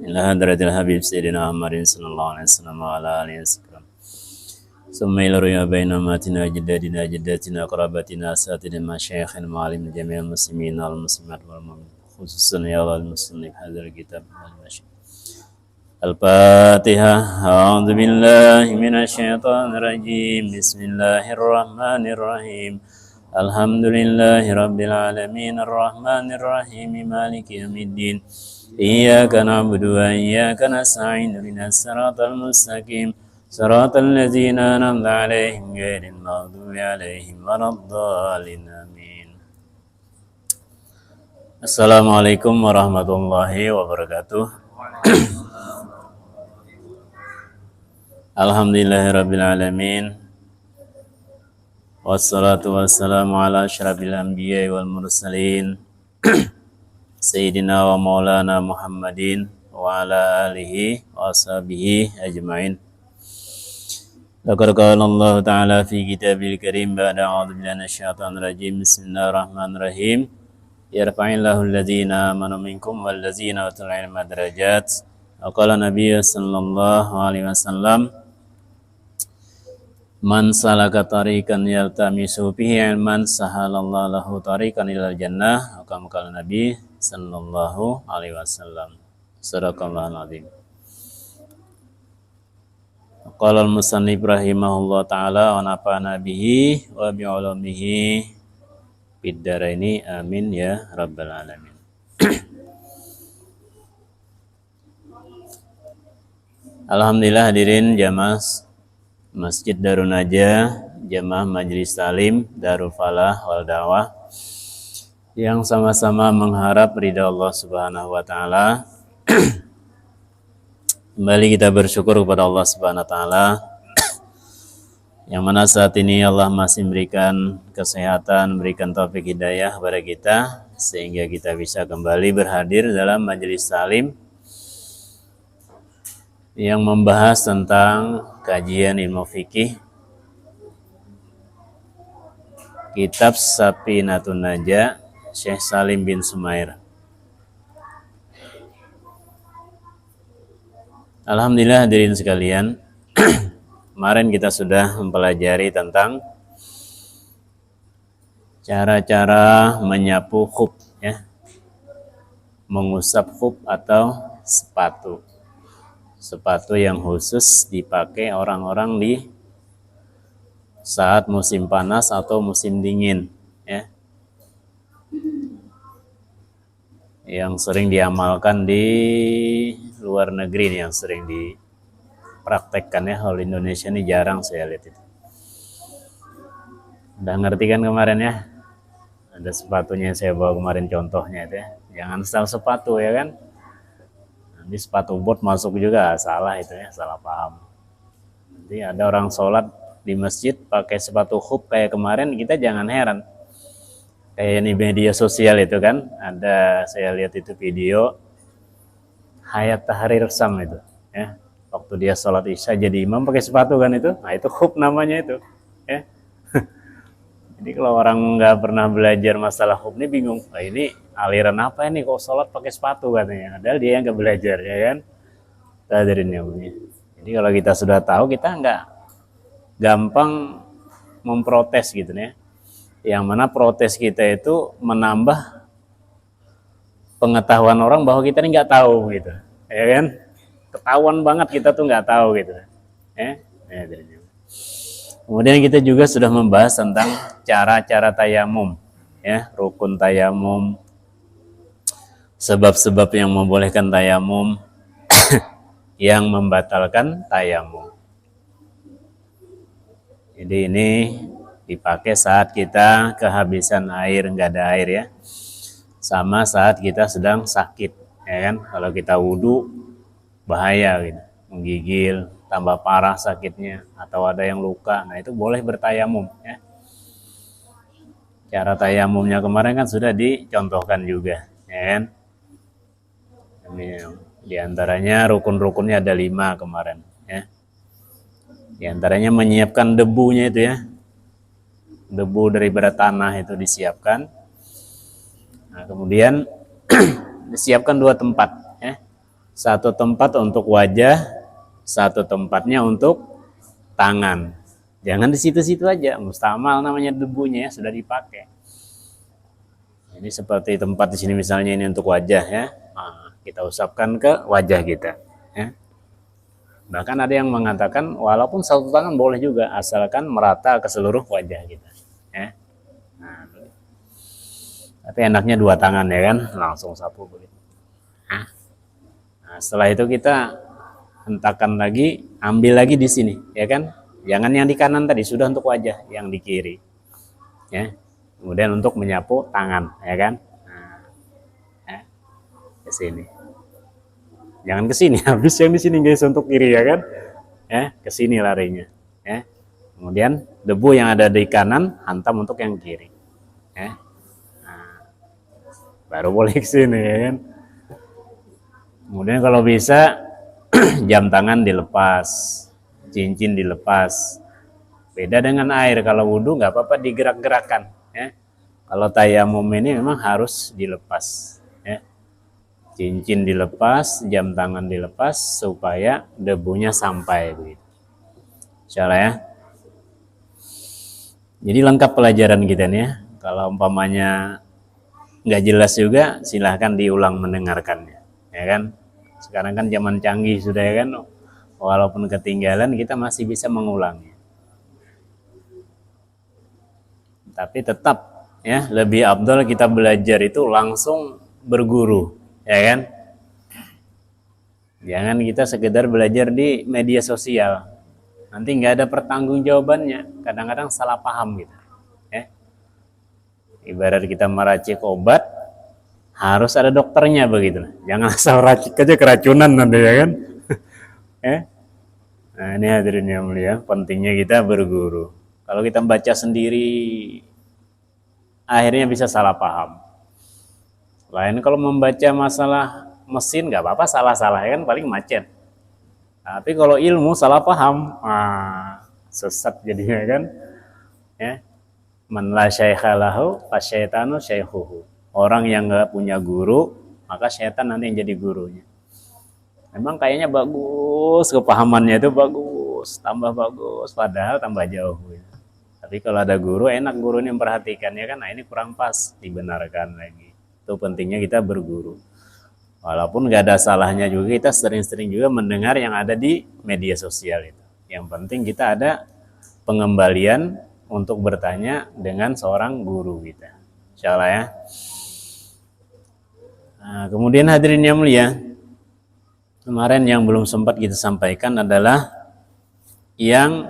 إلى حضرة الحبيب سيدنا محمد صلى الله عليه وسلم وعلى آله وسلم ثم إلى رؤيا بين أمهاتنا وجداتنا جداتنا قرابتنا أساتذة مشايخنا معلم جميع المسلمين والمسلمات والمؤمنين خصوصا يا الله المسلمين هذا الكتاب المشي الفاتحة. أعوذ بالله من الشيطان الرجيم بسم الله الرحمن الرحيم الحمد لله رب العالمين الرحمن الرحيم مالك يوم الدين إياك نعبد وإياك نستعين اهدنا الصراط المستقيم صراط الذين أنعمت عليهم غير المغضوب عليهم ولا الضالين آمين. Assalamualaikum warahmatullahi wabarakatuh. Alhamdulillahirabbil alamin. Wassalatu wassalamu ala asyrafil anbiya'i wal mursalin. Sayyidina wa maulana Muhammadin wa ala alihi wa ashabihi ajma'in. Laqad qala Allah ta'ala fi kitabil karim ba'da a'udzu billahi minasyaitonir rajim. Bismillahirrahmanirrahim. Yarfa'illahu alladhina amanu minkum walladzina utul ilma darajat. Qala Nabi sallallahu alaihi wasallam, man salaka tariqan yaltamisu fihi ilman sahalallahu lahu tariqan ilal jannah. Qala Nabi sallallahu alaihi wasallam. Sadaqallahul azim. Qala al-musannif rahimahullah ta'ala wa nafa'ana bihi wa bi ulumihi fid dharaini amin ya rabbal alamin. Alhamdulillah hadirin jamaah Masjid Darun Najah, jamaah Majelis Talim Darul Falah wal Dawah yang sama-sama mengharap ridha Allah Subhanahu wa taala. Kembali kita bersyukur kepada Allah Subhanahu wa taala yang mana saat ini Allah masih memberikan kesehatan, memberikan taufik hidayah kepada kita sehingga kita bisa kembali berhadir dalam majelis talim yang membahas tentang kajian ilmu fikih kitab Safinatul Najah Syekh Salim bin Sumair. Alhamdulillah hadirin sekalian, kemarin kita sudah mempelajari tentang cara-cara menyapu khuf, ya, mengusap khuf atau sepatu yang khusus dipakai orang-orang di saat musim panas atau musim dingin, ya, yang sering diamalkan di luar negeri nih, yang sering dipraktekkan ya. Kalau Indonesia ini jarang saya lihat itu. Udah ngerti kan kemarin ya? Ada sepatunya saya bawa kemarin contohnya itu ya. Jangan style sepatu ya kan? Nanti sepatu bot masuk juga salah itu ya, salah paham. Nanti ada orang sholat di masjid pakai sepatu khuf kayak kemarin, kita jangan heran. Kayak di media sosial itu kan, ada saya lihat itu video Hayat Tahrir Sam itu, ya. Waktu dia sholat isya jadi imam pakai sepatu kan itu, nah itu khuf namanya itu, ya. Jadi kalau orang nggak pernah belajar masalah khuf ini bingung, nah, ini aliran apa ini kok sholat pakai sepatu katanya, padahal dia yang nggak belajar, ya kan? Hadirin ya. Jadi kalau kita sudah tahu, kita nggak gampang memprotes gitu ya. Yang mana protes kita itu menambah pengetahuan orang bahwa kita ini nggak tahu gitu, ya kan? Ketahuan banget kita tuh nggak tahu gitu, ya. Kemudian kita juga sudah membahas tentang cara-cara tayamum, ya, rukun tayamum, sebab-sebab yang membolehkan tayamum, yang membatalkan tayamum. Jadi ini dipakai saat kita kehabisan air, nggak ada air ya. Sama saat kita sedang sakit, ya kan? Kalau kita wudu bahaya gitu, menggigil, tambah parah sakitnya, atau ada yang luka, nah itu boleh bertayamum, ya. Cara tayamumnya kemarin kan sudah dicontohkan juga, ya kan? Ini di antaranya rukun-rukunnya ada 5 kemarin, ya. Di antaranya menyiapkan debunya itu ya, debu daripada tanah itu disiapkan. Nah, kemudian disiapkan 2 tempat, ya. Satu tempat untuk wajah, satu tempatnya untuk tangan. Jangan di situ-situ aja, mustamal namanya debunya ya, sudah dipakai. Ini seperti tempat di sini misalnya ini untuk wajah ya. Nah, kita usapkan ke wajah kita ya. Bahkan ada yang mengatakan walaupun satu tangan boleh juga asalkan merata ke seluruh wajah kita ya. Nah, tapi enaknya dua tangan ya kan, langsung sapu begitu. Nah, setelah itu kita hentakan lagi, ambil lagi di sini ya kan. Jangan yang di kanan tadi, sudah untuk wajah, yang di kiri ya. Kemudian untuk menyapu tangan ya kan. Nah, ya, ke sini. Jangan ke sini, habis yang di sini guys untuk kiri ya kan. Ya, ke sini larinya. Ya. Kemudian debu yang ada di kanan hantam untuk yang kiri. Ya. Nah, baru boleh ke sini ya kan. Kemudian kalau bisa jam tangan dilepas, cincin dilepas. Beda dengan air, kalau wudhu nggak apa-apa digerak-gerakan. Ya. Kalau tayamum ini memang harus dilepas. Ya. Cincin dilepas, jam tangan dilepas supaya debunya sampai begitu. Insyaallah ya. Jadi lengkap pelajaran kita nih ya. Kalau umpamanya nggak jelas juga, silahkan diulang mendengarkannya, ya kan? Sekarang kan zaman canggih sudah ya kan. Walaupun ketinggalan kita masih bisa mengulangnya. Tapi tetap ya lebih afdal kita belajar itu langsung berguru, ya kan? Jangan kita sekedar belajar di media sosial. Nanti nggak ada pertanggungjawabannya. Kadang-kadang salah paham gitu. Ya. Ibarat kita meracik obat, harus ada dokternya begitu. Jangan asal racik aja keracunan nanti ya kan. Nah ini hadirin yang mulia, pentingnya kita berguru. Kalau kita baca sendiri, akhirnya bisa salah paham. Lain kalau membaca masalah mesin nggak apa-apa salah-salah ya kan, paling macet. Tapi kalau ilmu salah paham, sesat jadinya kan. Ya. Man la syaikha lahu fasyaitanu syaikhuhu. Orang yang nggak punya guru, maka syaitan nanti yang jadi gurunya. Memang kayaknya bagus, kepahamannya itu bagus, tambah bagus, padahal tambah jauh. Tapi kalau ada guru, enak guru ini memperhatikan ya kan, nah ini kurang pas, dibenarkan lagi. Itu pentingnya kita berguru. Walaupun nggak ada salahnya juga kita sering-sering juga mendengar yang ada di media sosial itu. Yang penting kita ada pengembalian untuk bertanya dengan seorang guru kita. Insyaallah ya. Nah, kemudian hadirin yang mulia, kemarin yang belum sempat kita sampaikan adalah yang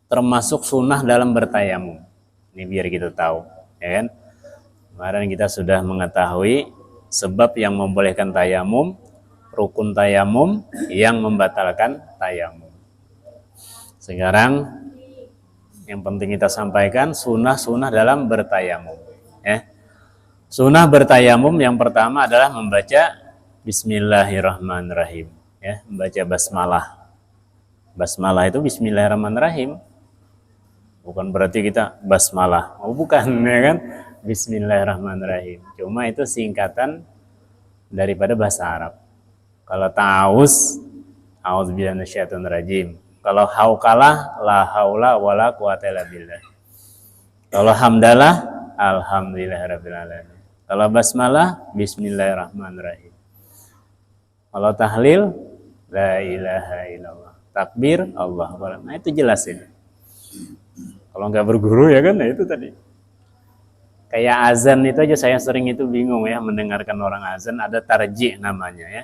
termasuk sunnah dalam bertayamum. Ini biar kita tahu, ya kan? Kemarin kita sudah mengetahui sebab yang membolehkan tayamum, rukun tayamum, yang membatalkan tayamum. Sekarang yang penting kita sampaikan sunnah-sunnah dalam bertayamum. Ya. Sunnah bertayamum yang pertama adalah membaca Bismillahirrahmanirrahim. Ya, membaca basmalah. Basmalah itu Bismillahirrahmanirrahim. Bukan berarti kita basmalah. Oh bukan ya kan? Bismillahirrahmanirrahim. Cuma itu singkatan daripada bahasa Arab. Kalau ta'awuz, a'udzubillahi minasyaitonir rajim. Kalau haukalah, la haula wala quwata illa billah. Kalau hamdalah, alhamdulillahirabbil alamin. Kalau basmalah, bismillahirrahmanirrahim. Kalau tahlil, la ilaha illallah. Takbir, Allahu akbar. Nah itu jelas ini. Kalau nggak berguru ya kan, nah itu tadi. Kayak azan itu aja saya sering itu bingung ya mendengarkan orang azan, ada tarjih namanya ya.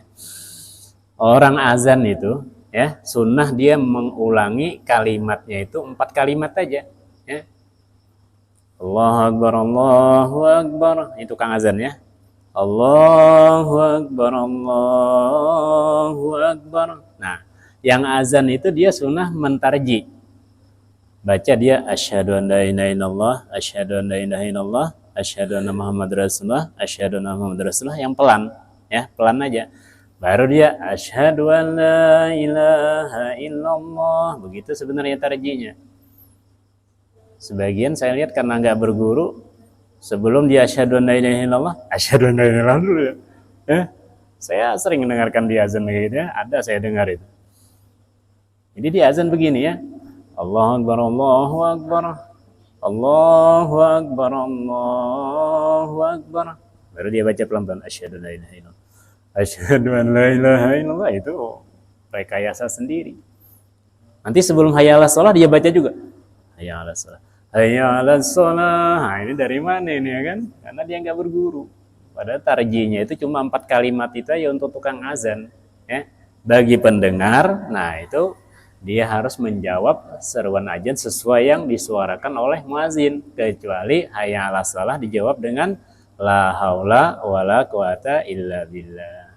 Orang azan itu ya sunnah dia mengulangi kalimatnya itu 4 kalimat aja ya. Allahu akbar, Allahu akbar, itu Kang azan ya. Allahu akbar, Allahu akbar. Nah, yang azan itu dia sunnah mentarji. Baca dia asyhadu an la ilaha illallah, asyhadu an la ilaha illallah, asyhadu anna Muhammadar Rasulullah, asyhadu anna Muhammadar Rasulullah, yang pelan ya, pelan aja. Baru dia asyhadu an la ilaha illallah. Begitu sebenarnya tarjinya. Sebagian saya lihat karena nggak berguru, sebelum dia asyhadu an la ilaha illallah, asyhadu an la ilaha illallah dulu ya. Saya sering mendengarkan di azan gitu ya, ada saya dengar itu. Jadi di azan begini ya, Allahu Akbar, Allahu Akbar, Allahu Akbar, Allahu Akbar. Baru dia baca pelan-pelan, asyhadu an la ilaha illallah, asyhadu an la ilaha illallah. Itu rekayasa sendiri. Nanti sebelum hayya 'alas shalah dia baca juga, hayya 'alas shalah, hayya 'alas shalah. Nah, ini dari mana ini ya kan? Karena dia nggak berguru. Padahal tarjinya itu cuma 4 kalimat itu aja untuk tukang azan. Ya. Bagi pendengar, nah itu dia harus menjawab seruan azan sesuai yang disuarakan oleh muazin. Kecuali hayya 'alas shalah dijawab dengan la haula wala quwata illa billah.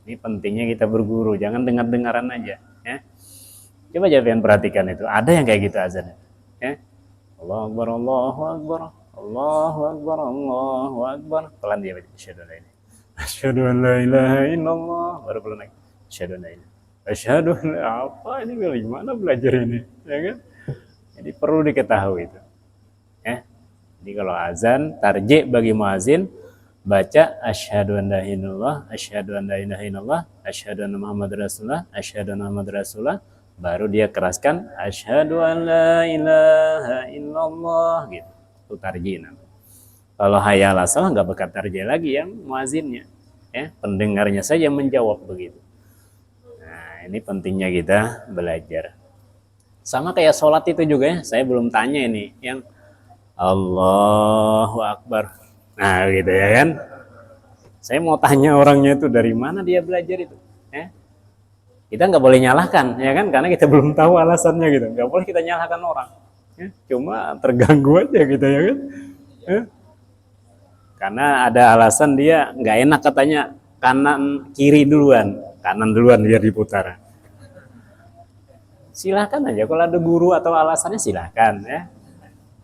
Ini pentingnya kita berguru, jangan dengar-dengaran aja. Ya. Coba jangan perhatikan itu. Ada yang kayak gitu azan. Ya. Allahu Akbar, Allahu Akbar, Allahu Akbar, Allahu Akbar. Pelan dia baca. Asyhadu an la ilaha illallah. Baru pelan lagi. Asyhadu an la ilaha. Asyhadu an la, apa ini gimana belajar ini? Ya kan? Jadi perlu diketahui itu. Ya. Jadi kalau azan, tarjih bagi muazin baca asyhadu an la ilaha illallah, asyhadu an la ilaha illallah, asyhadu anna Muhammadar Rasulullah, asyhadu anna Muhammadar Rasulullah, baru dia keraskan asyhadu an la ilaha illallah gitu. Itu tarjih namanya. Kalau hayya 'alas shalah enggak bakal tarjih lagi yang muazinnya. Ya, pendengarnya saja menjawab begitu. Nah, ini pentingnya kita belajar. Sama kayak sholat itu juga ya, saya belum tanya ini yang Allahu Akbar. Nah gitu ya kan. Saya mau tanya orangnya itu dari mana dia belajar itu. Ya. Kita nggak boleh nyalahkan ya kan, karena kita belum tahu alasannya gitu. Nggak boleh kita nyalahkan orang. Ya. Cuma terganggu aja gitu ya kan. Ya. Karena ada alasan dia nggak enak katanya kanan kiri duluan. Kanan duluan biar diputar. Silahkan aja kalau ada guru atau alasannya silahkan ya.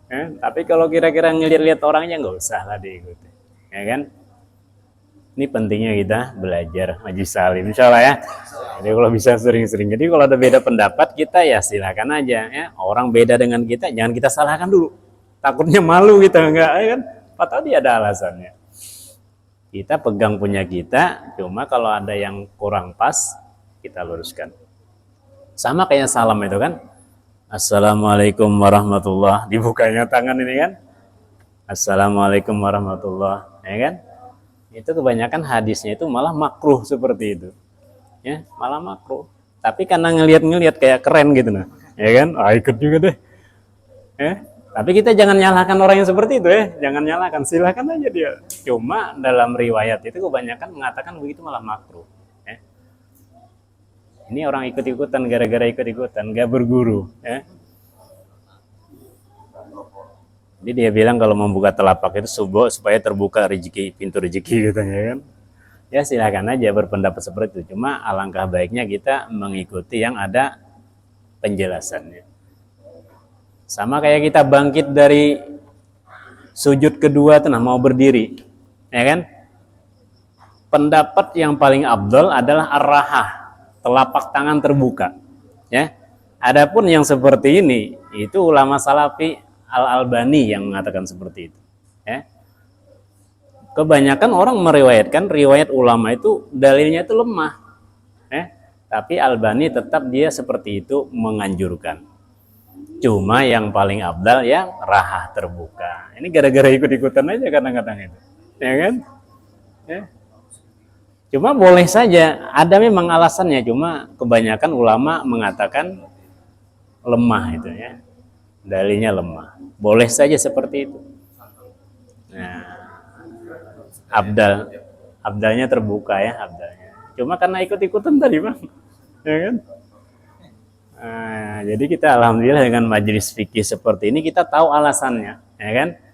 Tapi kalau kira-kira ngeliat-liat orangnya nggak usah lah diikuti, ya kan? Ini pentingnya kita belajar majlis salim, insya Allah ya. Jadi kalau bisa sering-sering. Jadi kalau ada beda pendapat kita ya silakan aja, ya. Orang beda dengan kita, jangan kita salahkan dulu. Takutnya malu kita nggak, ya kan? Padahal dia ada alasannya. Kita pegang punya kita, cuma kalau ada yang kurang pas kita luruskan. Sama kayak salam itu kan. Assalamualaikum warahmatullah, dibukanya tangan ini kan, Assalamualaikum warahmatullah, ya kan? Itu kebanyakan hadisnya itu malah makruh seperti itu, ya malah makruh. Tapi karena ngelihat kayak keren gitu nah, ya kan? Ikut juga deh, ya. Tapi kita jangan nyalahkan orang yang seperti itu ya, jangan nyalahkan, silakan aja dia. Cuma dalam riwayat itu kebanyakan mengatakan begitu malah makruh. Ini orang ikut-ikutan gara-gara ikut-ikutan, gak berguru. Ya. Jadi dia bilang kalau membuka telapak itu subuh supaya terbuka rezeki, pintu rezeki gitu ya kan. Ya silakan aja berpendapat seperti itu. Cuma alangkah baiknya kita mengikuti yang ada penjelasannya. Sama kayak kita bangkit dari sujud kedua tenang mau berdiri, ya kan? Pendapat yang paling afdal adalah ar-rahah. Telapak tangan terbuka, ya. Adapun yang seperti ini itu ulama salafi Al-Albani yang mengatakan seperti itu, ya. Kebanyakan orang meriwayatkan riwayat ulama itu dalilnya itu lemah, ya. Tapi Albani tetap dia seperti itu menganjurkan. Cuma yang paling afdal yang rahah terbuka. Ini gara-gara ikut-ikutan aja kadang-kadang itu, ya kan? Ya. Cuma boleh saja, ada memang alasannya, cuma kebanyakan ulama mengatakan lemah itu ya. Dalilnya lemah. Boleh saja seperti itu. Nah, abdalnya terbuka ya, abdalnya. Cuma karena ikut-ikutan tadi, Bang. Ya kan? Nah, jadi kita alhamdulillah dengan majelis fikih seperti ini kita tahu alasannya, ya kan?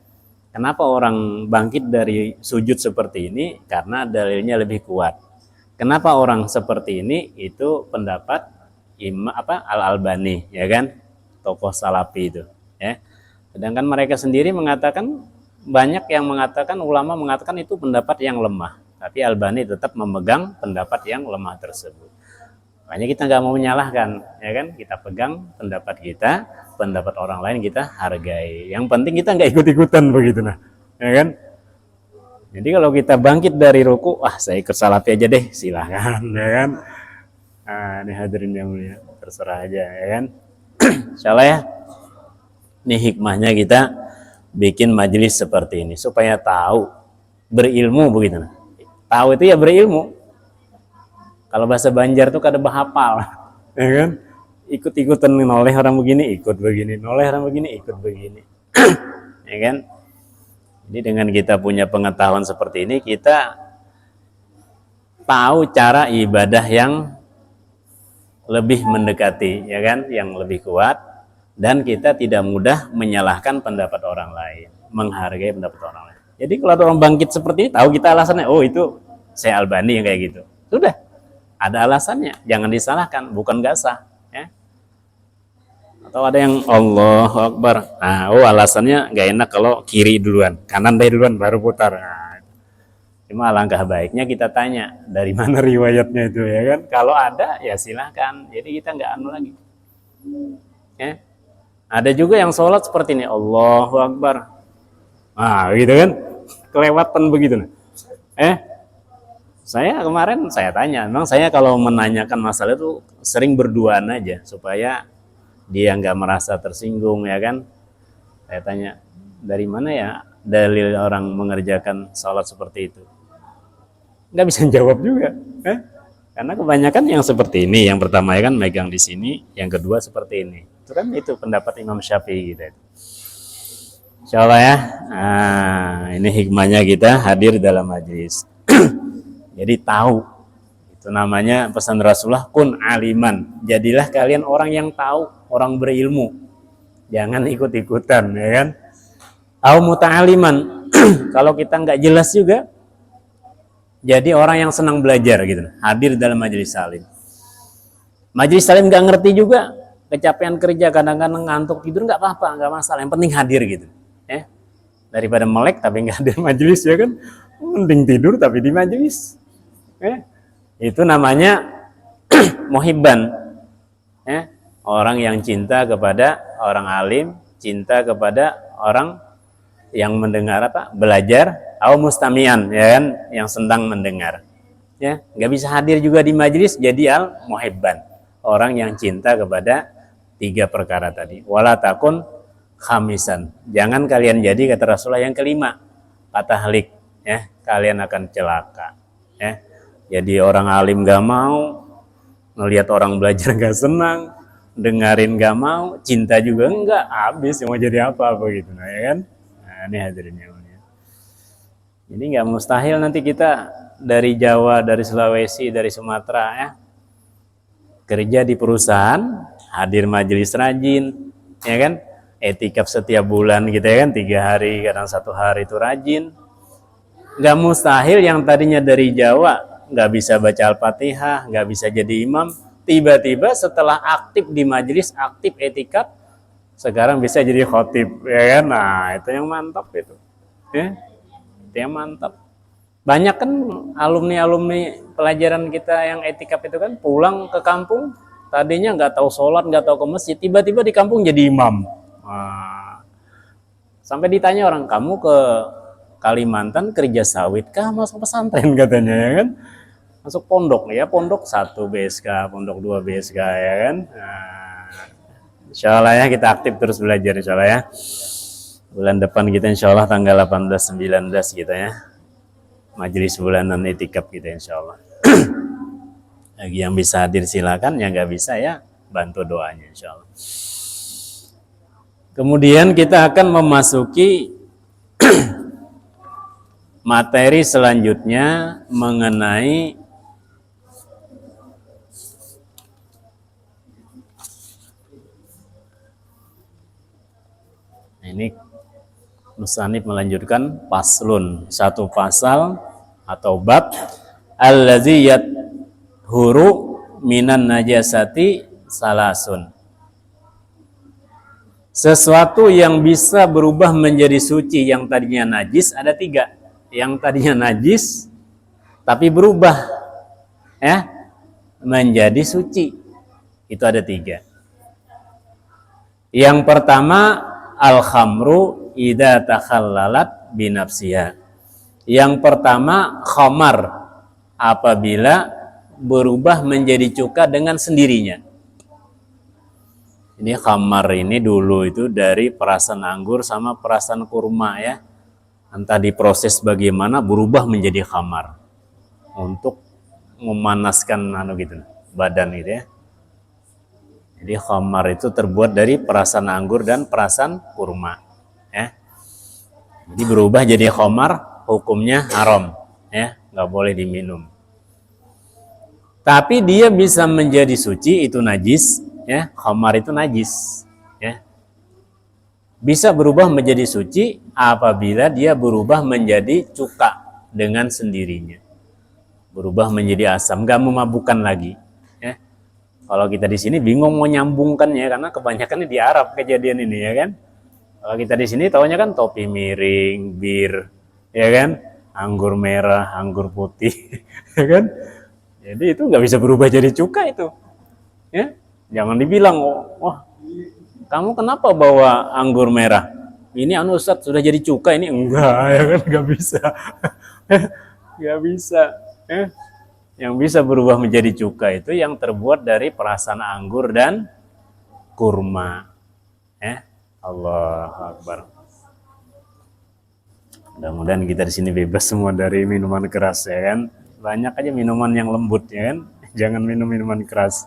Kenapa orang bangkit dari sujud seperti ini? Karena dalilnya lebih kuat. Kenapa orang seperti ini? Itu pendapat Al-Albani, ya kan? Tokoh salafi itu, ya. Sedangkan mereka sendiri mengatakan, banyak yang mengatakan, ulama mengatakan itu pendapat yang lemah. Tapi Albani tetap memegang pendapat yang lemah tersebut. Makanya kita nggak mau menyalahkan, ya kan? Kita pegang pendapat kita, pendapat orang lain kita hargai. Yang penting kita nggak ikut-ikutan begitu nah, ya kan? Jadi kalau kita bangkit dari ruku, saya ikut salafi aja deh, silahkan, ya kan? Ini hadirin yang mulia, terserah aja, ya kan? Insyaallah ya. Ini hikmahnya kita bikin majelis seperti ini supaya tahu, berilmu begitu. Tahu itu ya berilmu. Kalau bahasa Banjar tuh kada bahapal, ya kan? Ikut-ikutan noleh orang begini, ikut begini, noleh orang begini, ikut begini. Ya kan? Jadi dengan kita punya pengetahuan seperti ini, kita tahu cara ibadah yang lebih mendekati, ya kan, yang lebih kuat, dan kita tidak mudah menyalahkan pendapat orang lain, menghargai pendapat orang lain. Jadi kalau ada orang bangkit seperti ini, tahu kita alasannya, oh itu saya Albani yang kayak gitu. Sudah, ada alasannya, jangan disalahkan, bukan gak sah. Ya. Atau ada yang Allahu Akbar, alasannya gak enak kalau kiri duluan, kanan dari duluan baru putar. Cuma alangkah baiknya kita tanya dari mana riwayatnya itu, ya kan? Kalau ada ya silahkan. Jadi kita nggak anu lagi. Ya. Ada juga yang sholat seperti ini, Allahu Akbar. Gitu kan? Kelewatan begitu. Saya kemarin saya tanya, memang saya kalau menanyakan masalah itu sering berduaan aja supaya dia nggak merasa tersinggung, ya kan? Saya tanya, dari mana ya dalil orang mengerjakan sholat seperti itu? Nggak bisa jawab juga, karena kebanyakan yang seperti ini, yang pertama ya kan megang di sini, yang kedua seperti ini. Itu kan itu pendapat Imam Syafi'i gitu. Insyaallah ya. Ini hikmahnya kita hadir dalam majelis. Jadi tahu. Itu namanya pesan Rasulullah, kun aliman. Jadilah kalian orang yang tahu, orang berilmu. Jangan ikut-ikutan, ya kan? Au muta'aliman. Kalau kita nggak jelas juga, jadi orang yang senang belajar gitu, hadir dalam majelis salim. Majelis salim nggak ngerti juga, kecapean kerja, kadang-kadang ngantuk tidur nggak apa-apa, nggak masalah. Yang penting hadir gitu, ya. Daripada melek tapi nggak hadir majelis, ya kan? Mending tidur tapi di majelis. Itu namanya muhibban, ya. Orang yang cinta kepada orang alim, cinta kepada orang yang mendengar belajar. Au mustamian, ya kan, yang sedang mendengar, ya, nggak bisa hadir juga di majelis, jadi al muhibban, orang yang cinta kepada 3 perkara tadi. Wala takun khamisan, jangan kalian jadi, kata Rasulullah, yang kelima, patahlik, ya, kalian akan celaka, ya. Jadi orang alim nggak mau, ngelihat orang belajar nggak senang, dengerin nggak mau, cinta juga nggak, habis mau jadi apa gitu, ya kan? Ini hadirinnya. Jadi nggak mustahil nanti kita dari Jawa, dari Sulawesi, dari Sumatera, ya, kerja di perusahaan, hadir majelis rajin, ya kan, etikaf setiap bulan gitu, ya kan, 3 hari, kadang 1 hari itu rajin. Nggak mustahil yang tadinya dari Jawa nggak bisa baca Al-Fatihah, nggak bisa jadi imam, tiba-tiba setelah aktif di majelis, aktif etikaf, sekarang bisa jadi khotib, ya kan? Nah itu yang mantap itu, ya. Yang mantap. Banyak kan alumni-alumni pelajaran kita yang etikaf itu kan pulang ke kampung, tadinya nggak tahu sholat, nggak tahu ke masjid, tiba-tiba di kampung jadi imam. Sampai ditanya orang, kamu ke Kalimantan kerja sawit kah, masuk pesantren katanya, ya kan? Masuk pondok, ya, pondok 1 BSK, pondok 2 BSK, ya kan? Insyaallah ya, kita aktif terus belajar, insyaallah ya. Bulan depan kita insyaallah tanggal 18-19 kita, ya, majelis bulanan itikaf kita insyaallah. Lagi yang bisa hadir silakan, yang nggak bisa ya bantu doanya insyaallah. Kemudian kita akan memasuki materi selanjutnya mengenai ini. Musannif melanjutkan paslun, 1 pasal atau bab, allazi yathuru minan najasati salasun. Sesuatu yang bisa berubah menjadi suci, yang tadinya najis ada 3. Yang tadinya najis tapi berubah, ya, menjadi suci, itu ada 3. Yang pertama, al-khamru idza takhallalat binafsiha. Yang pertama khamar, apabila berubah menjadi cuka dengan sendirinya. Ini khamar ini dulu itu dari perasan anggur sama perasan kurma ya. Entah diproses bagaimana berubah menjadi khamar untuk memanaskan gitu badan gitu ya. Jadi khamar itu terbuat dari perasan anggur dan perasan kurma ya. Jadi berubah jadi khamar, hukumnya haram ya, nggak boleh diminum. Tapi dia bisa menjadi suci, itu najis ya. Khamar itu najis ya. Bisa berubah menjadi suci apabila dia berubah menjadi cuka dengan sendirinya. Berubah menjadi asam, nggak memabukkan lagi ya. Kalau kita di sini bingung mau nyambungkannya karena kebanyakan di Arab kejadian ini ya kan. Kalau kita di sini taunya kan topi miring, bir, ya kan, anggur merah, anggur putih, ya kan. Jadi itu nggak bisa berubah jadi cuka itu, ya. Jangan dibilang, wah, kamu kenapa bawa anggur merah? Ini Ustaz sudah jadi cuka ini enggak, ya kan, nggak bisa, nggak bisa. Ya. Yang bisa berubah menjadi cuka itu yang terbuat dari perasan anggur dan kurma, ya. Allahu Akbar. Mudah-mudahan kita di sini bebas semua dari minuman keras ya kan. Banyak aja minuman yang lembut ya kan. Jangan minum minuman keras.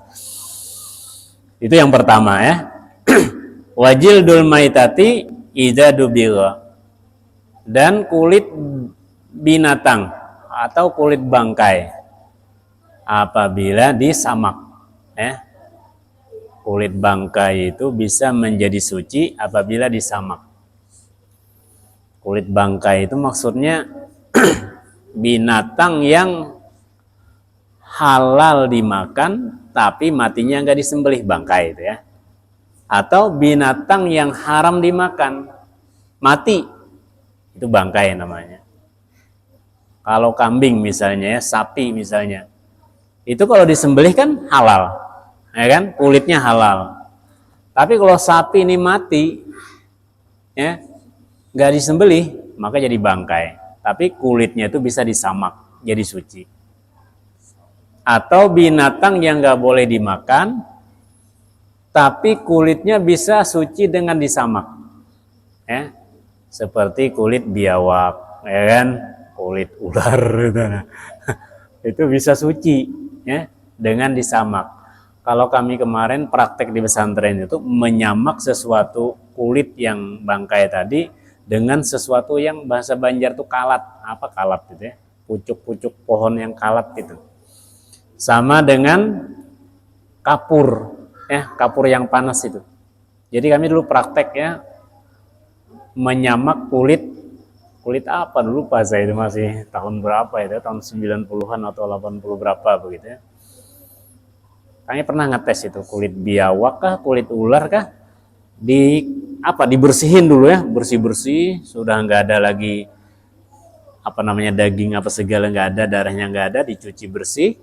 Itu yang pertama ya. Wajildul maitati idza dubigha. Dan kulit binatang atau kulit bangkai apabila disamak ya. Kulit bangkai itu bisa menjadi suci apabila disamak. Kulit bangkai itu maksudnya binatang yang halal dimakan tapi matinya nggak disembelih, bangkai itu ya. Atau binatang yang haram dimakan mati, itu bangkai namanya. Kalau kambing misalnya ya, sapi misalnya, itu kalau disembelih kan halal, ya kan, kulitnya halal. Tapi kalau sapi ini mati, ya, nggak disembelih, maka jadi bangkai. Tapi kulitnya itu bisa disamak, jadi suci. Atau binatang yang nggak boleh dimakan, tapi kulitnya bisa suci dengan disamak, ya, seperti kulit biawak, ya kan, kulit ular, itu bisa suci, ya, dengan disamak. Kalau kami kemarin praktek di pesantren itu menyamak sesuatu kulit yang bangkai tadi dengan sesuatu yang bahasa Banjar itu kalat. Apa kalat itu ya? Pucuk-pucuk pohon yang kalat itu. Sama dengan kapur, ya, kapur yang panas itu. Jadi kami dulu praktek ya menyamak kulit apa dulu pas saya itu masih tahun berapa itu, tahun 90-an atau 80 berapa begitu ya. Kami pernah ngetes itu kulit biawak kah, kulit ular kah, dibersihin dulu ya, bersih sudah nggak ada lagi daging apa segala nggak ada, darahnya nggak ada, dicuci bersih,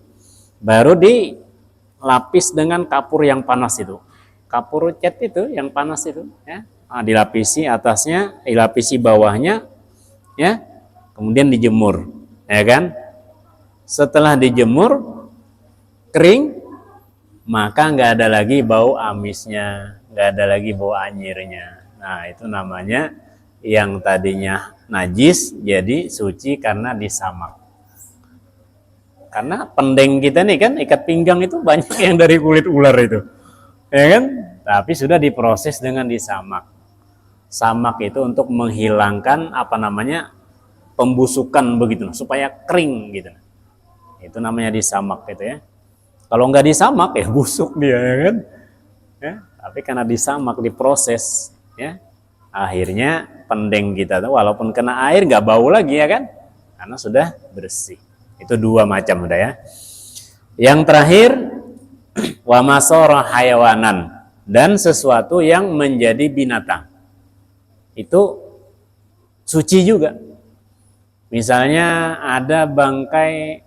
baru dilapis dengan kapur yang panas itu, kapur cat itu yang panas itu ya. Dilapisi atasnya, dilapisi bawahnya ya, kemudian dijemur ya kan. Setelah dijemur kering, maka nggak ada lagi bau amisnya, nggak ada lagi bau anyirnya. Nah, itu namanya yang tadinya najis jadi suci karena disamak. Karena pendeng kita nih kan, ikat pinggang itu banyak yang dari kulit ular itu, ya kan? Tapi sudah diproses dengan disamak. Samak itu untuk menghilangkan pembusukan begitu, supaya kering gitu. Itu namanya disamak gitu ya. Kalau nggak disamak ya busuk dia ya kan, ya, tapi karena disamak, diproses ya, akhirnya pendeng kita tuh walaupun kena air nggak bau lagi ya kan, karena sudah bersih. Itu dua macam udah ya. Yang terakhir wa masara hayawanan, dan sesuatu yang menjadi binatang itu suci juga. Misalnya ada bangkai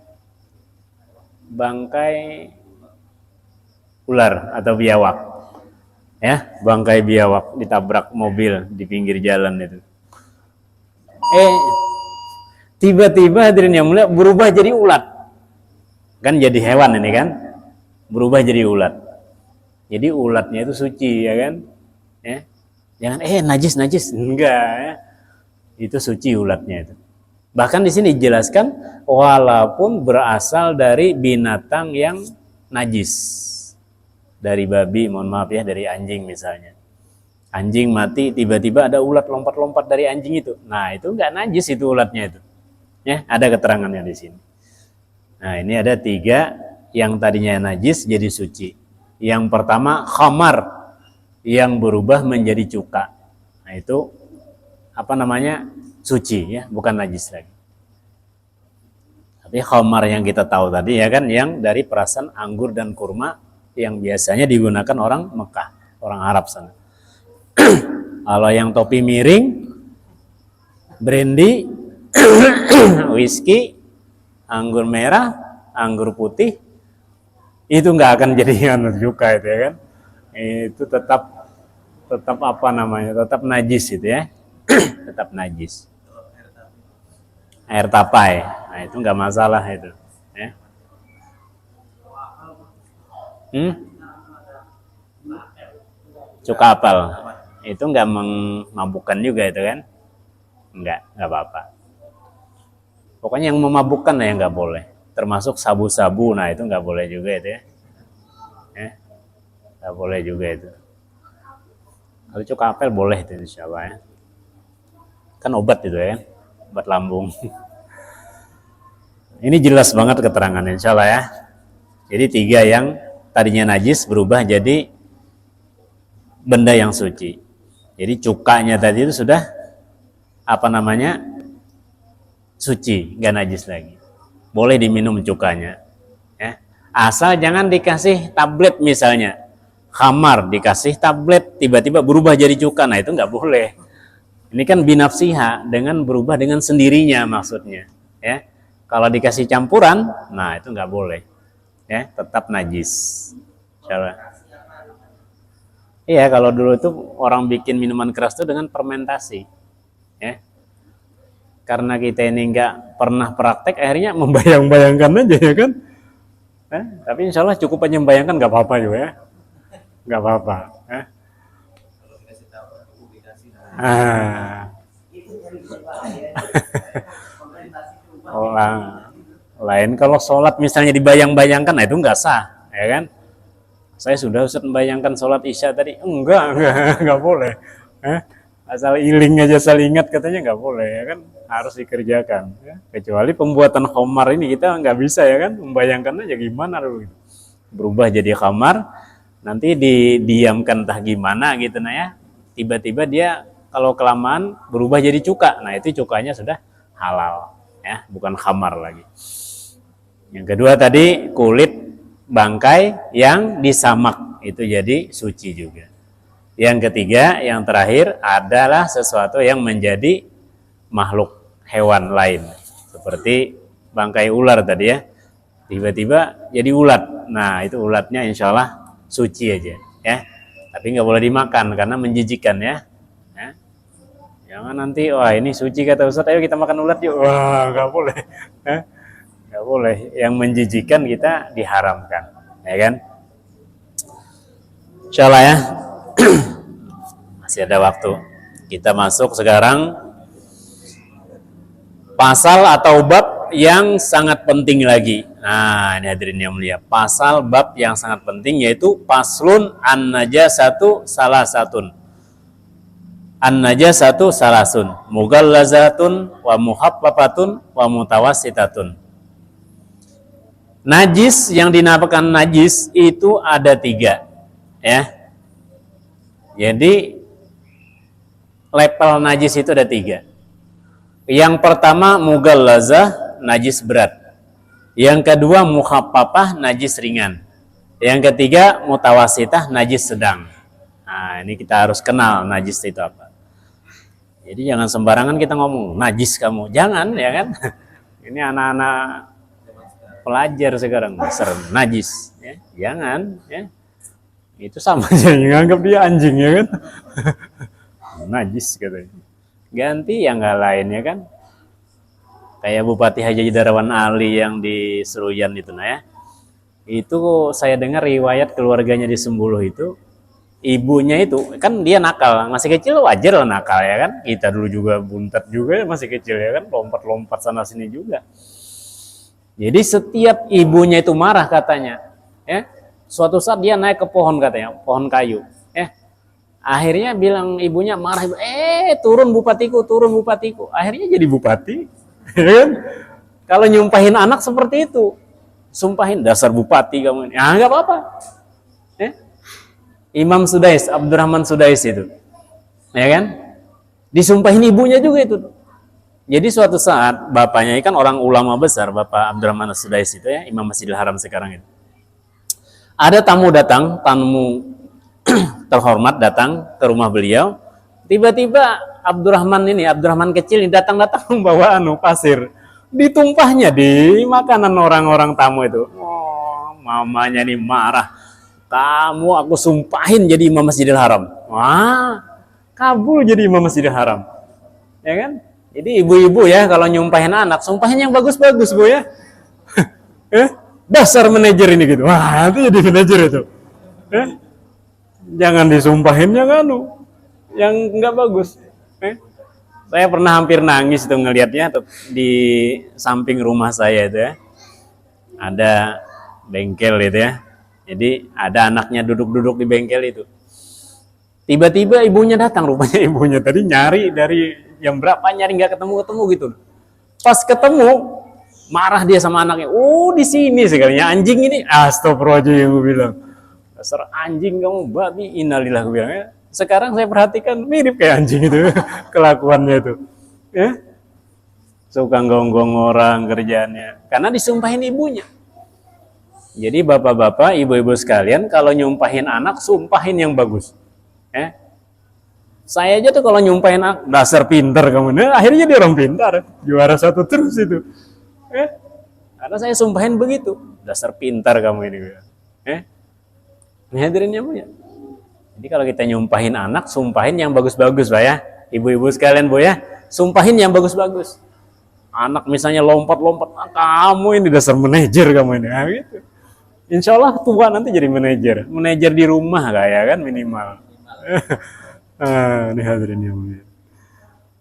ular atau biawak ya, bangkai biawak ditabrak mobil di pinggir jalan itu, Tiba-tiba hadirin yang mulia berubah jadi ulat. Kan jadi hewan ini kan, berubah jadi ulat. Jadi ulatnya itu suci ya kan? Ya. Jangan najis, enggak ya. Itu suci ulatnya itu. Bahkan di sini dijelaskan walaupun berasal dari binatang yang najis. Dari babi, mohon maaf ya, dari anjing misalnya. Anjing mati, tiba-tiba ada ulat lompat-lompat dari anjing itu. Nah, itu enggak najis itu ulatnya itu. Ya, ada keterangannya di sini. Nah, ini ada 3 yang tadinya najis jadi suci. Yang pertama khamar yang berubah menjadi cuka. Nah, itu apa namanya? Suci ya, bukan najis lagi. Tapi khamar yang kita tahu tadi ya kan, yang dari perasan anggur dan kurma yang biasanya digunakan orang Mekah, orang Arab sana. Kalau yang topi miring, brandy, whisky, anggur merah, anggur putih, itu nggak akan jadi cuka itu ya kan. Itu tetap apa namanya? Tetap najis itu ya. Tetap najis. Air tapai, nah itu nggak masalah itu. Ya. Cuka apel, itu nggak memabukkan juga itu kan? Nggak apa-apa. Pokoknya yang memabukkan ya nggak boleh. Termasuk sabu-sabu, nah itu nggak boleh juga itu ya. Nggak boleh juga itu. Kalau cuka apel boleh itu insya Allah ya. Kan obat itu ya, obat lambung. Ini jelas banget keterangan insya Allah ya. Jadi 3 yang tadinya najis berubah jadi benda yang suci. Jadi cukanya tadi itu sudah apa namanya? Suci, nggak najis lagi. Boleh diminum cukanya. Ya. Asal jangan dikasih tablet misalnya. Khamar dikasih tablet tiba-tiba berubah jadi cuka. Nah, itu nggak boleh. Ini kan binafsiha, dengan berubah dengan sendirinya maksudnya. Ya. Kalau dikasih campuran, nah itu nggak boleh. Ya, tetap najis. Insyaallah. Iya, kalau dulu itu orang bikin minuman keras itu dengan fermentasi. Ya. Karena kita ini nggak pernah praktek, akhirnya membayang-bayangkan aja ya kan. Tapi insya Allah cukup aja membayangkan, nggak apa-apa juga ya. Nggak apa-apa. Lain kalau sholat misalnya dibayang-bayangkan, nah itu nggak sah, ya kan? Saya sudah Ustaz membayangkan sholat isya tadi, enggak boleh. Asal iling aja, asal ingat katanya nggak boleh, ya kan? Harus dikerjakan. Ya? Kecuali pembuatan khamar ini kita nggak bisa ya kan, membayangkan aja gimana dulu. Berubah jadi khamar, nanti didiamkan entah gimana gitu nah ya. Tiba-tiba dia kalau kelamaan berubah jadi cuka. Nah, itu cukanya sudah halal ya, bukan khamar lagi. Yang kedua tadi kulit bangkai yang disamak itu jadi suci juga. Yang ketiga, yang terakhir adalah sesuatu yang menjadi makhluk hewan lain. Seperti bangkai ular tadi ya. Tiba-tiba jadi ulat. Nah, itu ulatnya insya Allah suci aja ya. Tapi nggak boleh dimakan karena menjijikkan ya. Jangan nanti, wah ini suci kata Ustaz, ayo kita makan ulat yuk. Wah, nggak boleh. Nggak boleh. Yang menjijikkan kita diharamkan. Ya kan? Insya Allah ya. Masih ada waktu. Kita masuk sekarang pasal atau bab yang sangat penting lagi. Nah, ini hadirin yang mulia. Pasal bab yang sangat penting yaitu paslun an-najasatu salasatun. An-najasatu salasun, mughallazatun wa muhaffafatun wa mutawassitatun. Najis yang dinamakan najis itu ada 3 ya. Jadi level najis itu ada 3. Yang pertama mughallazah, najis berat. Yang kedua mukhaffafah, najis ringan. Yang ketiga mutawassitah, najis sedang. Nah, ini kita harus kenal najis itu apa. Jadi jangan sembarangan kita ngomong najis kamu, jangan ya kan. Ini anak-anak pelajar sekarang dasar najis ya. Jangan ya. Itu sama aja nganggap dia anjing ya kan. Najis katanya. Ganti yang nggak lain ya kan. Kayak Bupati Haji Darawan Ali yang di Seruyan itu, nah ya. Itu saya dengar riwayat keluarganya di Sembuluh itu, ibunya itu kan dia nakal, masih kecil wajar lah nakal ya kan. Kita dulu juga buntet juga masih kecil ya kan, lompat-lompat sana sini juga. Jadi setiap ibunya itu marah katanya, ya. Suatu saat dia naik ke pohon katanya, pohon kayu, ya. Akhirnya bilang ibunya marah, turun bupatiku, turun bupatiku. Akhirnya jadi bupati. Kalau nyumpahin anak seperti itu, sumpahin dasar bupati kamu ini. Ah, nggak apa-apa. Imam Sudais, Abdurrahman Sudais itu, ya kan? Disumpahin ibunya juga itu. Jadi suatu saat bapaknya kan orang ulama besar, Bapak Abdurrahman Sudais itu ya, Imam Masjidil Haram sekarang itu. Ada tamu datang, tamu terhormat datang ke rumah beliau. Tiba-tiba Abdurrahman kecil ini datang-datang membawa pasir. Ditumpahnya di makanan orang-orang tamu itu. Oh, mamanya nih marah. Kamu aku sumpahin jadi Imam Masjidil Haram. Wah, kabul jadi Imam Masjidil Haram. Ya kan? Jadi ibu-ibu ya kalau nyumpahin anak, sumpahin yang bagus-bagus, Bu ya. Dasar manajer ini gitu. Wah, itu jadi manajer itu. Jangan disumpahin yang enggak bagus. Saya pernah hampir nangis itu ngelihatnya di samping rumah saya itu ya. Ada bengkel itu ya. Jadi ada anaknya duduk-duduk di bengkel itu. Tiba-tiba ibunya datang, rupanya ibunya tadi nyari dari jam berapa nyari nggak ketemu gitu. Pas ketemu marah dia sama anaknya. Oh, di sini sekalinya anjing ini. Astagfirullahaladzim, gue bilang. Dasar anjing kamu, babi, innalillah, gue bilang ya. Sekarang saya perhatikan mirip kayak anjing itu kelakuannya itu. Ya? Suka gonggong orang kerjaannya. Karena disumpahin ibunya. Jadi bapak-bapak, ibu-ibu sekalian, kalau nyumpahin anak, sumpahin yang bagus. Saya aja tuh kalau nyumpahin anak, dasar pintar kamu. Nah, akhirnya dia orang pintar. Juara 1 terus itu. Karena saya sumpahin begitu. Dasar pintar kamu ini. Ini hadirinnya Bu ya. Jadi kalau kita nyumpahin anak, sumpahin yang bagus-bagus Pak ya. Ibu-ibu sekalian Bu ya, sumpahin yang bagus-bagus. Anak misalnya lompat-lompat, kamu ini dasar manajer kamu ini. Nah, gitu. Insya Allah tua nanti jadi manajer. Manajer di rumah kayak kan minimal. Ini hadirin yang mulia.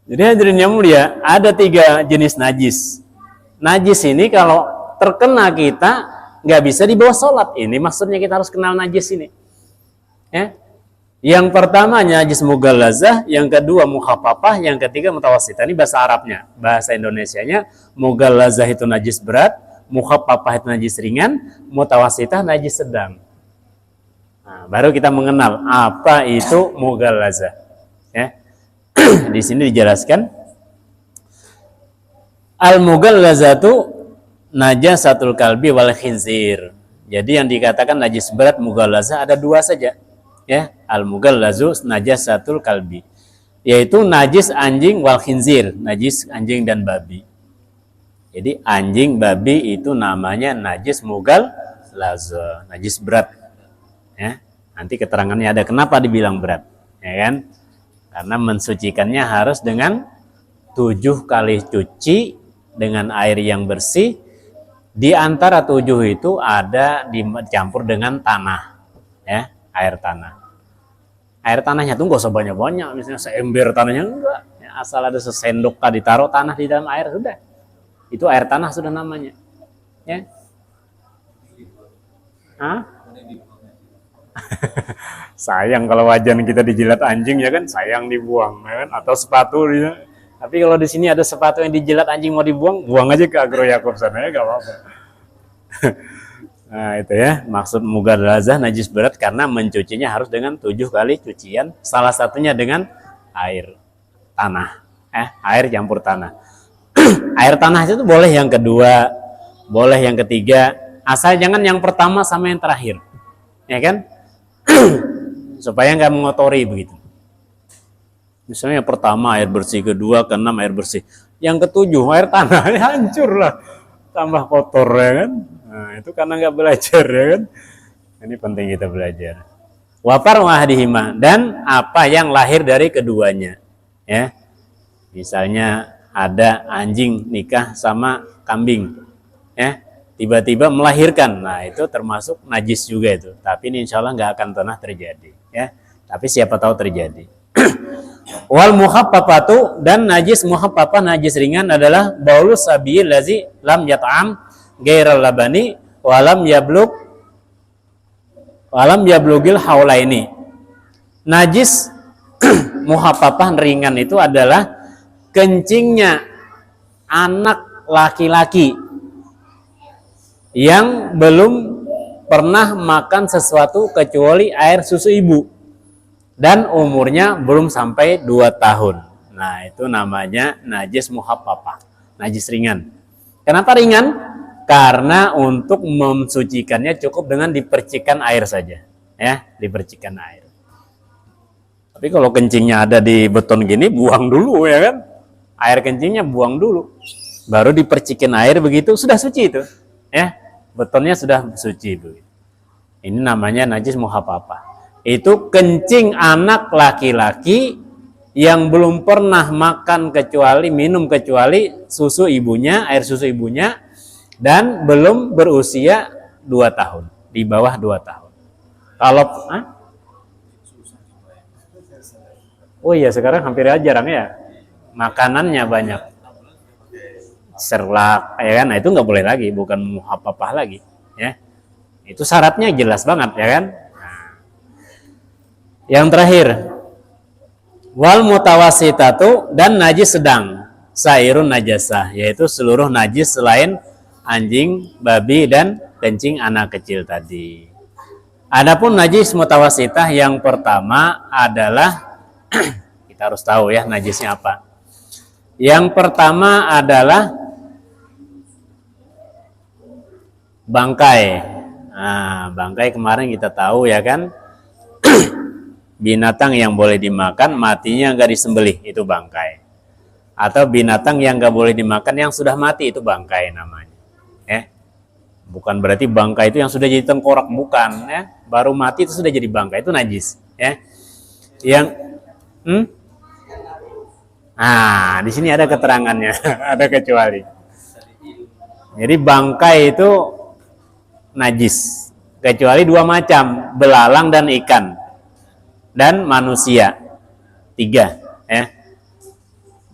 Jadi hadirin yang mulia, ada 3 jenis najis. Najis ini kalau terkena kita nggak bisa dibawa sholat. Ini maksudnya kita harus kenal najis ini. Ya. Yang pertama najis mughallazah, yang kedua mukhaffafah, yang ketiga mutawassithah. Ini bahasa Arabnya. Bahasa Indonesianya mughallazah itu najis berat, mukhaffafah itu najis ringan, mutawassithah najis sedang. Nah, baru kita mengenal apa itu mughallazah. Ya. Di sini dijelaskan al-mughallazatu najasatul kalbi wal khinzir. Jadi yang dikatakan najis berat mughallazah ada 2 saja. Ya, al-mughallazu najasatul kalbi. Yaitu najis anjing wal khinzir, najis anjing dan babi. Jadi anjing, babi itu namanya najis mughallazah, najis berat. Ya. Nanti keterangannya ada kenapa dibilang berat, ya kan? Karena mensucikannya harus dengan 7 kali cuci dengan air yang bersih. Di antara 7 itu ada dicampur dengan tanah, ya, air tanah. Air tanahnya tuh nggak usah banyak-banyak, misalnya seember tanahnya enggak. Ya, asal ada sesendok ditaruh tanah di dalam air sudah. Itu air tanah sudah namanya. Ya. Hah? Sayang kalau wajan kita dijilat anjing ya kan, sayang dibuang ya kan, atau sepatu ya. Tapi kalau di sini ada sepatu yang dijilat anjing mau dibuang, buang aja ke Agro Yakob sana ya, gak apa-apa. Nah itu ya, maksud mughallazah najis berat karena mencucinya harus dengan 7 kali cucian, salah satunya dengan air tanah, air campur tanah. Air tanah itu boleh yang kedua, boleh yang ketiga, asal jangan yang pertama sama yang terakhir, ya kan? Supaya nggak mengotori begitu. Misalnya yang pertama air bersih, kedua, keenam air bersih, yang ketujuh air tanah, hancur lah, tambah kotor ya kan? Nah, itu karena nggak belajar ya kan? Ini penting kita belajar. Wafar wahdihima, dan apa yang lahir dari keduanya, ya. Misalnya ada anjing nikah sama kambing, ya, tiba-tiba melahirkan, nah itu termasuk najis juga itu. Tapi ini insya Allah nggak akan pernah terjadi, ya. Tapi siapa tahu terjadi. Wal muhaffafatu, dan najis muhaffafah, najis ringan adalah baulus sabiil lazi lam yat'am ghairal labani walam yablugil haulaini. Najis muhaffafah ringan itu adalah kencingnya anak laki-laki yang belum pernah makan sesuatu kecuali air susu ibu dan umurnya belum sampai 2 tahun. Nah, itu namanya najis muhaffafah, najis ringan. Kenapa ringan? Karena untuk mensucikannya cukup dengan dipercikan air saja, ya, dipercikan air. Tapi kalau kencingnya ada di beton gini, buang dulu, ya kan? Air kencingnya buang dulu, baru dipercikin air, begitu sudah suci itu, ya, betonnya sudah suci itu. Ini namanya najis muhaffafah. Itu kencing anak laki-laki yang belum pernah makan kecuali minum kecuali susu ibunya, air susu ibunya, dan belum berusia 2 tahun, di bawah 2 tahun. Kalau oh iya, sekarang hampir jarang ya. Makanannya banyak, serlak, ya kan? Nah, itu nggak boleh lagi, bukan muhaffafah lagi, ya. Itu syaratnya jelas banget, ya kan? Nah. Yang terakhir, wal mutawasitatu, dan najis sedang, sairun najasah, yaitu seluruh najis selain anjing, babi, dan kencing anak kecil tadi. Adapun najis mutawasitah yang pertama adalah kita harus tahu ya najisnya apa. Yang pertama adalah bangkai. Nah, bangkai kemarin kita tahu ya kan, binatang yang boleh dimakan matinya nggak disembelih, itu bangkai. Atau binatang yang nggak boleh dimakan yang sudah mati, itu bangkai namanya. Bukan berarti bangkai itu yang sudah jadi tengkorak, bukan, ya. Baru mati itu sudah jadi bangkai, itu najis, ya. Yang nah, di sini ada keterangannya, ada kecuali. Jadi bangkai itu najis, kecuali 2 macam, belalang dan ikan, dan manusia, 3, ya.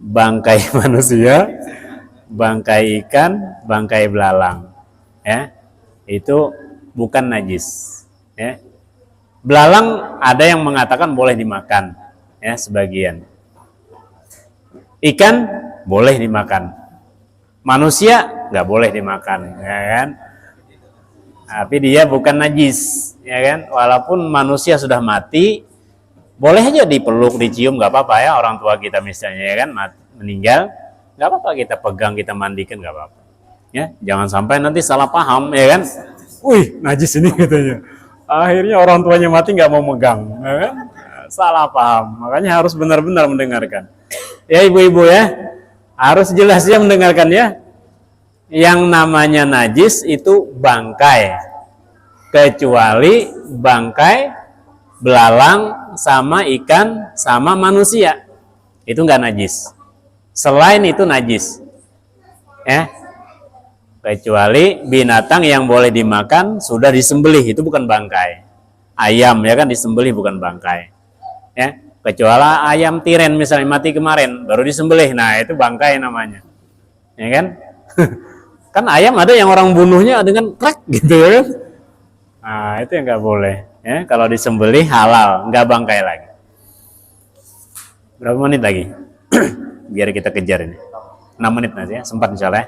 Bangkai manusia, bangkai ikan, bangkai belalang, ya. Itu bukan najis, ya. Belalang ada yang mengatakan boleh dimakan, ya, sebagian. Ikan boleh dimakan, manusia nggak boleh dimakan, ya kan? Tapi dia bukan najis, ya kan? Walaupun manusia sudah mati, boleh aja dipeluk, dicium, nggak apa-apa, ya. Orang tua kita misalnya, ya kan, meninggal, nggak apa-apa, kita pegang, kita mandikan, nggak apa-apa, ya. Jangan sampai nanti salah paham, ya kan? Wih, najis ini katanya. Akhirnya orang tuanya mati nggak mau megang, ya kan? Salah paham. Makanya harus benar-benar mendengarkan. Ya ibu-ibu, ya, harus jelasnya mendengarkan, ya. Yang namanya najis itu bangkai, kecuali bangkai belalang sama ikan sama manusia, itu nggak najis. Selain itu najis, ya. Kecuali binatang yang boleh dimakan sudah disembelih, itu bukan bangkai. Ayam, ya kan, disembelih, bukan bangkai, ya. Kecuali ayam tiren misalnya mati kemarin baru disembelih, nah itu bangkai namanya, ya kan. Kan ayam ada yang orang bunuhnya dengan krek gitu, ya kan. Nah itu yang nggak boleh, ya. Kalau disembelih halal, nggak bangkai lagi. Berapa menit lagi? Biar kita kejar ini. 6 menit nanti, ya, sempat misalnya.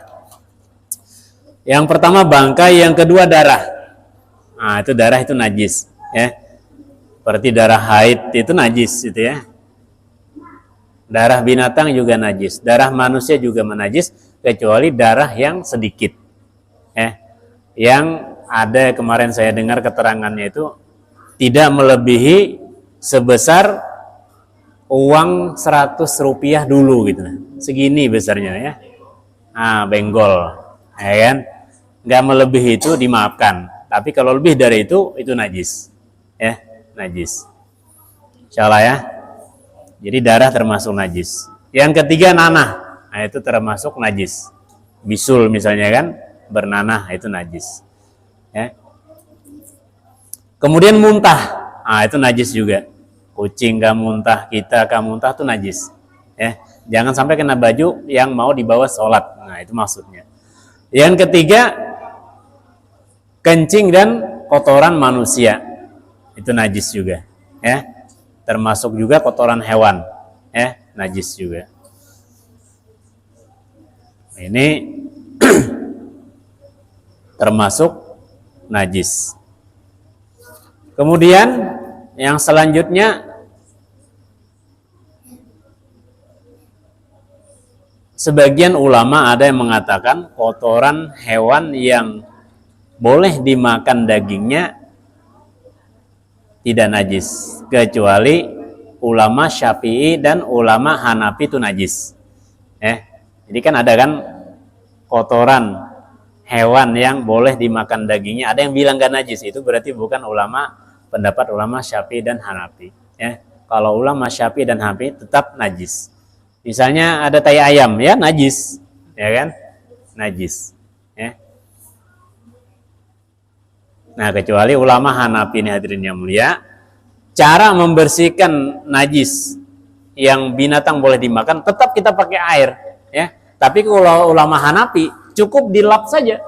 Yang pertama bangkai, yang kedua darah. Nah itu darah itu najis, ya. Seperti darah haid itu najis, itu, ya. Darah binatang juga najis, darah manusia juga menajis, kecuali darah yang sedikit, ya. Yang ada kemarin saya dengar keterangannya itu tidak melebihi sebesar uang 100 rupiah dulu gitu, segini besarnya, ya. Nah, benggol, ya kan, nggak melebihi itu dimaafkan. Tapi kalau lebih dari itu najis, ya. Najis, insyaallah, ya. Jadi darah termasuk najis. Yang ketiga nanah. nah itu termasuk najis. Bisul misalnya kan, bernanah itu najis. Ya. Kemudian muntah, nah itu najis juga. Kucing kah muntah, kita kah muntah itu najis. Ya. Jangan sampai kena baju yang mau dibawa sholat. Nah itu maksudnya. Yang ketiga, kencing dan kotoran manusia itu najis juga. Ya. Termasuk juga kotoran hewan. Ya, najis juga. Ini termasuk najis. Kemudian yang selanjutnya, sebagian ulama ada yang mengatakan kotoran hewan yang boleh dimakan dagingnya tidak najis, kecuali ulama Syafi'i dan ulama Hanafi itu najis. Jadi kan ada kan kotoran hewan yang boleh dimakan dagingnya, ada yang bilang gak najis, itu berarti bukan pendapat ulama Syafi'i dan Hanafi. Kalau ulama Syafi'i dan Hanafi tetap najis. Misalnya ada tai ayam, ya najis, ya kan? Najis. Nah, kecuali ulama Hanafi ini hadirin yang mulia, cara membersihkan najis yang binatang boleh dimakan tetap kita pakai air, ya. Tapi kalau ulama Hanafi cukup dilap saja,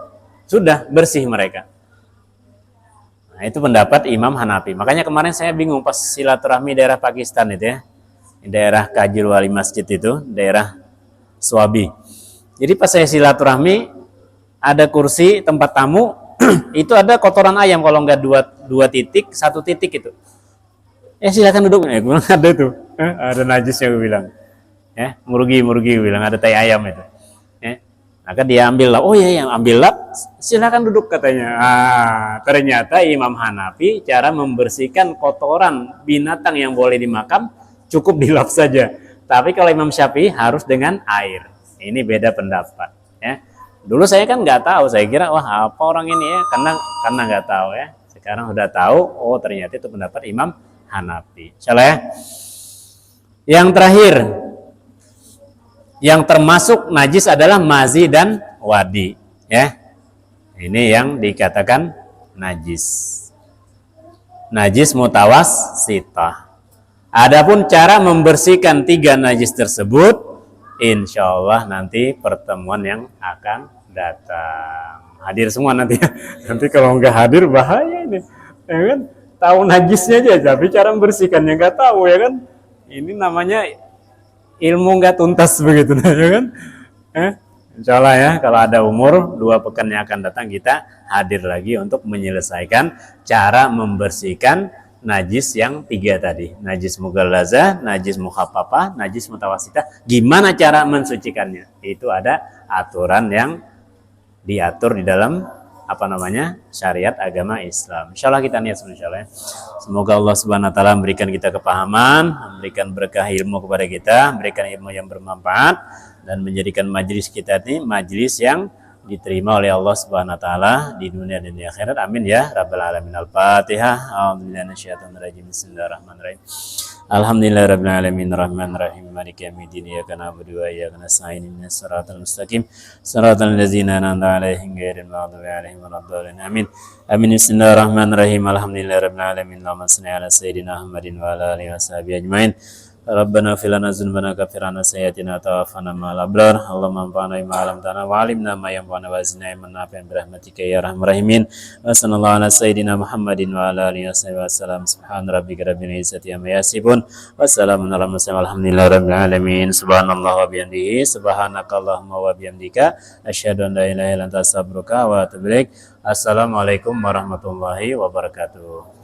sudah bersih mereka. Nah, itu pendapat Imam Hanafi. Makanya kemarin saya bingung pas silaturahmi daerah Pakistan itu ya, daerah Kajir Wali Masjid itu, daerah Swabi. Jadi pas saya silaturahmi, ada kursi tempat tamu, itu ada kotoran ayam, kalau nggak dua titik, satu titik itu. Silakan duduk. Gue bilang ada tuh, ada najisnya gue bilang. Murugi gue bilang ada tai ayam itu. Maka dia ambil lap. Oh iya, ambil lap. Silakan duduk katanya. Ternyata Imam Hanafi cara membersihkan kotoran binatang yang boleh dimakan cukup dilap saja. Tapi kalau Imam Syafi'i harus dengan air. Ini beda pendapat. Dulu saya kan nggak tahu, saya kira wah apa orang ini ya, karena nggak tahu ya. Sekarang udah tahu, oh ternyata itu pendapat Imam Hanafi. Insyaallah ya. Yang terakhir, yang termasuk najis adalah mazi dan wadi, ya. Ini yang dikatakan najis. Najis mutawassithah. Adapun cara membersihkan 3 najis tersebut, insya Allah nanti pertemuan yang akan datang. Hadir semua nanti. Nanti kalau nggak hadir bahaya ini, ya kan? Tahu najisnya aja, tapi cara membersihkannya nggak tahu, ya kan? Ini namanya ilmu nggak tuntas begitu, ya kan? Insya Allah ya, kalau ada umur 2 pekan yang akan datang kita hadir lagi untuk menyelesaikan cara membersihkan najis yang 3 tadi. Najis mughallazah, najis mukhaffafah, najis mutawassithah. Gimana cara mensucikannya? Itu ada aturan yang diatur di dalam syariat agama Islam. Insyaallah kita niat insyaallah. Semoga Allah Subhanahu wa taala memberikan kita kepahaman, memberikan berkah ilmu kepada kita, memberikan ilmu yang bermanfaat dan menjadikan majelis kita ini majelis yang diterima oleh Allah Subhanahu wa taala di dunia dan di akhirat. Amin ya rabbal alamin. Al-Fatihah. A'udzubillahi minasyaitonir rajim. Bismillahirrahmanirrahim. Alhamdulillahirabbil alamin arrahmanir rahim maliki yaumiddin iyyaka na'budu wa iyyaka nasta'in ihdinas siratal mustaqim siratal ladzina an'amta 'alaihim ghairil maghdubi 'alaihim waladdallin. Amin. Amin. Bismillahirrahmanirrahim. Alhamdulillahirabbil alamin. Allahumma shalli ala sayyidina Muhammadin wa ala alihi washabihi ajmain. Rabbana fil lana dzunubana kaffir 'anna sayyi'atina tawaffana ma'al abrar. Allahumma anfa'na bima 'allamtana wa 'allimna ma yanfa'una wa zidna ilman nafi'an bi rahmatika ya arhamar rahimin. Wa sallallahu ala sayyidina Muhammadin wa ala alihi wasallam. Subhana rabbika rabbil izzati amma yasifun. Wassalamun ala mursalin walhamdulillahi rabbil alamin. Subhanallah wa bihamdihi, subhanakallahumma wa bihamdika, asyhadu an la ilaha illa anta astaghfiruka wa atubu ilaik. Assalamualaikum warahmatullahi wabarakatuh.